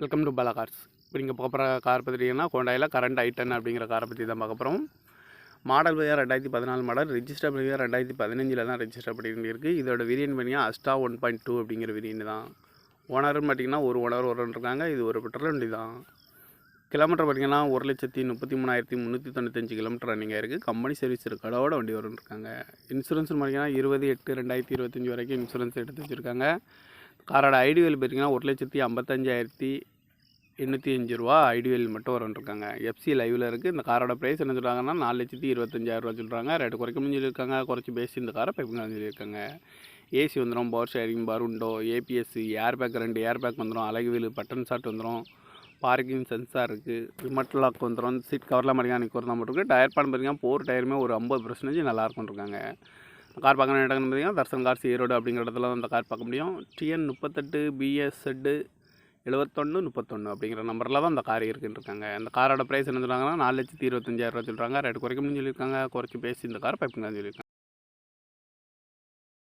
Welcome to Bala cars. இப்போ நீங்கள் பார்க்க போகிற கார் பார்த்துட்டிங்கன்னா ஹோண்டாயில் கரண்ட் i10 அப்படிங்கிற காரை பற்றி தான் பார்க்க போகிறோம். மாடல் பையா 2014 மாடல், ரிஜிஸ்டர் பையா 2015 தான் ரிஜிஸ்டர் பண்ணியிருக்கு. இதோட வேரியன்ட் பார்த்தீங்கன்னா அஸ்டா 1.2 அப்படிங்கிற வேரியன்ட் தான். ஓனர்னு பார்த்தீங்கன்னா ஒரு ஓனர் இருக்காங்க. இது ஒரு பெட்ரோல் வண்டி தான். கிலோமீட்டர் பார்த்தீங்கன்னா 1,33,395 கிலோமீட்டர் ரன்னிங் ஆயிருக்கு. கம்பெனி சர்வீஸ் இருக்கடோட வண்டி இருக்காங்க. இன்சூரன்ஸ் பார்த்தீங்கன்னா 20/8/2025 வரைக்கும் இன்சூரன்ஸ் எடுத்து வச்சுருக்காங்க. காரோட ஐடியல் பார்த்தீங்கன்னா 1,55,805 ரூபா ஐடியல் மட்டும் இருக்காங்க. எஃப்சி லைவில் இருக்குது. இந்த காரோட ப்ரைஸ் என்ன சொல்கிறாங்கன்னா 4,25,000 ரூபா சொல்கிறாங்க. ரேட்டு குறைக்கணும்னு சொல்லியிருக்காங்க. குறைச்சி பேசி இந்த காரை பைப்புங்கன்னு சொல்லியிருக்காங்க. ஏசி வந்துடும், பவர் ஷேரிங், பருண்டோ, ABS, air bag 2 air bag வந்துடும், அழகு வீல், பட்டன் ஷாட் வந்துடும், பார்க்கிங் சென்சார் இருக்குது, ரிமோட் லாக் வந்துடும், சீட் கவரில் மெக்கானிக் வரலாம் மட்டும். டயர் பான் பார்த்தீங்கன்னா 4 டயருமே ஒரு 50% நல்லாயிருக்கும் இருக்காங்க. கார் பார்க்கணும் இடம்னு பார்த்தீங்கன்னா தர்சன் கார்ஸ் ஈரோடு அப்படிங்கிற இடத்துல அந்த கார் பார்க்க முடியும். TN 38 BSZ 7131 அப்படிங்கிற நம்பரில் தான் அந்த கார் இருக்குன்னு இருக்காங்க. அந்த காரோட ப்ரைஸ் என்ன சொல்கிறாங்கன்னா 4,25,000 ரூபா சொல்கிறாங்க. ரேட்டு குறைக்கணும்னு சொல்லியிருக்காங்க. குறைச்சி பேசி இந்த கார் பைப்புங்கன்னு சொல்லியிருக்காங்க.